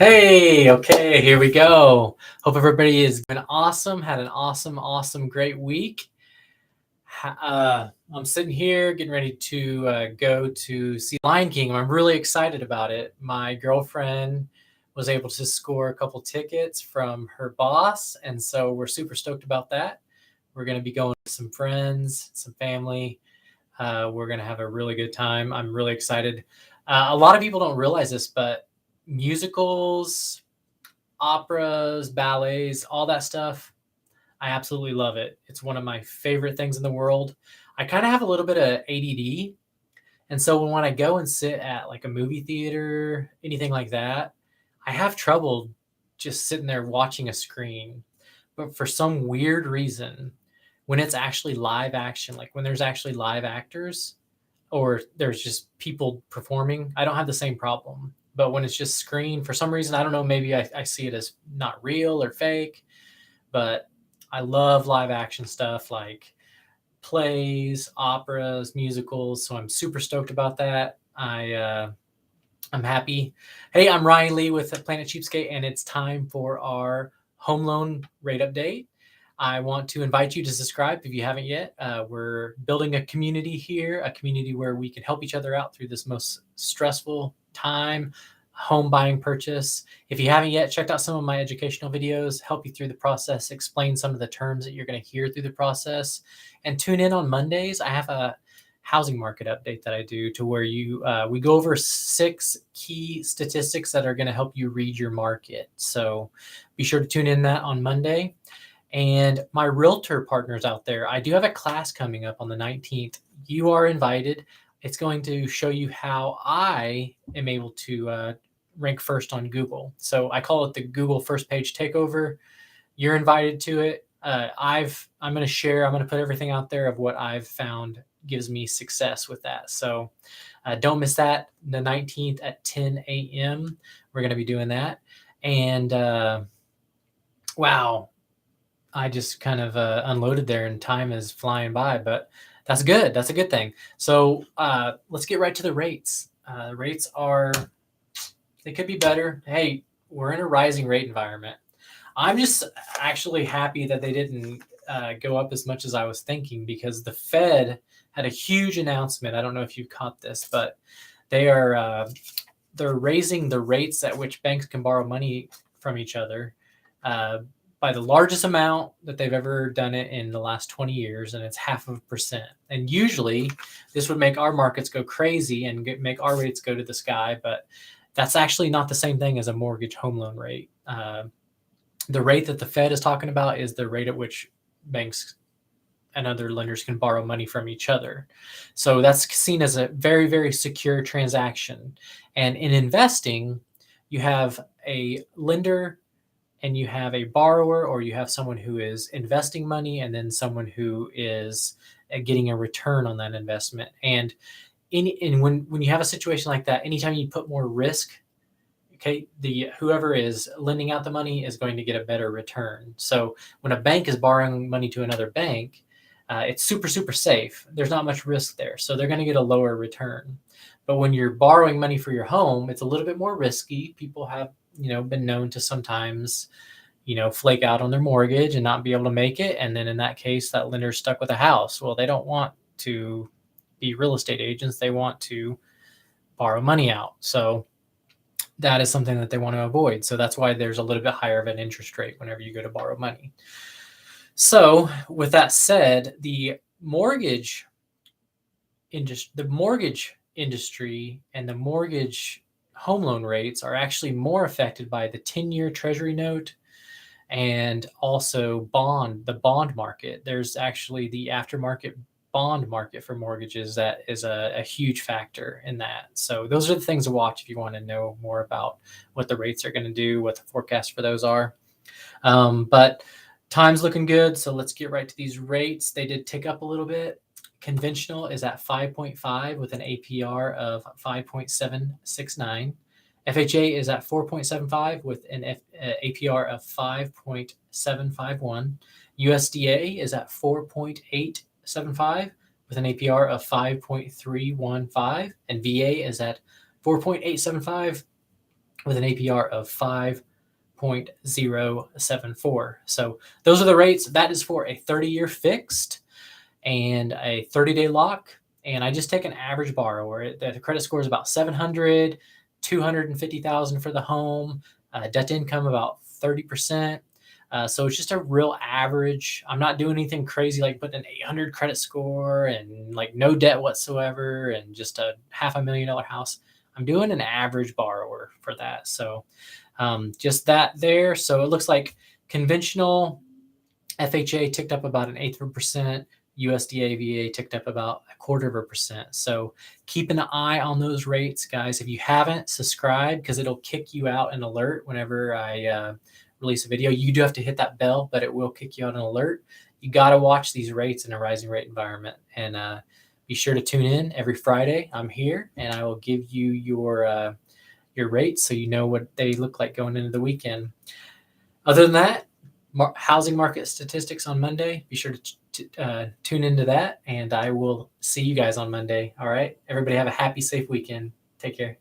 Hey, okay, here we go. Hope everybody has been awesome, had an awesome, great week. I'm sitting here getting ready to go to see Lion King. I'm really excited about it. My girlfriend was able to score a couple tickets from her boss, and so we're super stoked about that. We're going to be going with some friends, some family. We're going to have a really good time. I'm really excited. A lot of people don't realize this, but musicals, operas, ballets, all that stuff. I absolutely love it. It's one of my favorite things in the world. I kind of have a little bit of ADD. And so when I go and sit at like a movie theater, anything like that, I have trouble just sitting there watching a screen. But for some weird reason, when it's actually live action, like when there's actually live actors or there's just people performing, I don't have the same problem. But when it's just screen, for some reason, I don't know, maybe I see it as not real or fake, but I love live action stuff like plays, operas, musicals. So I'm super stoked about that. I'm happy. Hey, I'm Ryan Lee with Planet Cheapskate, and it's time for our home loan rate update. I want to invite you to subscribe if you haven't yet. We're building a community here, a community where we can help each other out through this most stressful time, home buying purchase. If you haven't yet, checked out some of my educational videos, help you through the process, explain some of the terms that you're going to hear through the process, and tune in on Mondays. I have a housing market update that I do to where we go over 6 key statistics that are going to help you read your market. So be sure to tune in that on Monday. And my realtor partners out there, I do have a class coming up on the 19th. You are invited. It's going to show you how I am able to rank first on Google. So I call it the Google first page takeover. You're invited to it. I'm going to put everything out there of what I've found gives me success with that. So don't miss that. The 19th at 10 a.m. We're going to be doing that. And wow, I just kind of unloaded there and time is flying by, but that's good. That's a good thing. So let's get right to the rates. They could be better. Hey, we're in a rising rate environment. I'm just actually happy that they didn't go up as much as I was thinking, because the Fed had a huge announcement. I don't know if you caught this, but they're raising the rates at which banks can borrow money from each other by the largest amount that they've ever done it in the last 20 years, and it's 0.5%. And usually this would make our markets go crazy and make our rates go to the sky, but that's actually not the same thing as a mortgage home loan rate. The rate that the Fed is talking about is the rate at which banks and other lenders can borrow money from each other. So that's seen as a very, very secure transaction. And in investing, you have a lender and you have a borrower, or you have someone who is investing money and then someone who is getting a return on that investment. And when you have a situation like that, anytime you put more risk, okay, whoever is lending out the money is going to get a better return. So when a bank is borrowing money to another bank, it's super safe. There's not much risk there, so they're going to get a lower return. But when you're borrowing money for your home, it's a little bit more risky. People have been known to sometimes flake out on their mortgage and not be able to make it, and then in that case, that lender's stuck with a house. Well, they don't want to be real estate agents. They want to borrow money out. So that is something that they want to avoid. So that's why there's a little bit higher of an interest rate whenever you go to borrow money. So with that said, the mortgage industry and the mortgage home loan rates are actually more affected by the 10-year Treasury note and also the bond market. There's actually the aftermarket bond market for mortgages that is a huge factor in that. So those are the things to watch if you want to know more about what the rates are going to do, what the forecast for those are. But time's looking good, so let's get right to these rates. They did tick up a little bit. Conventional is at 5.5 with an APR of 5.769. FHA is at 4.75 with an APR of 5.751. USDA is at 4.875 with an APR of 5.315. And VA is at 4.875 with an APR of 5.074. So those are the rates. That is for a 30-year fixed and a 30-day lock. And I just take an average borrower. The credit score is about 700, 250,000 for the home, debt to income about 30%. So it's just a real average. I'm not doing anything crazy like putting an 800 credit score and like no debt whatsoever and just a $500,000 house. I'm doing an average borrower for that. So just that there. So it looks like conventional FHA ticked up about 1/8 of a percent. USDA VA ticked up about 1/4 of a percent. So keep an eye on those rates, guys. If you haven't, subscribe because it'll kick you out an alert whenever I release a video. You do have to hit that bell, but it will kick you out an alert. You got to watch these rates in a rising rate environment. And be sure to tune in every Friday. I'm here, and I will give you your rates so you know what they look like going into the weekend. Other than that, housing market statistics on Monday. Be sure to tune into that, and I will see you guys on Monday. All right. Everybody have a happy, safe weekend. Take care.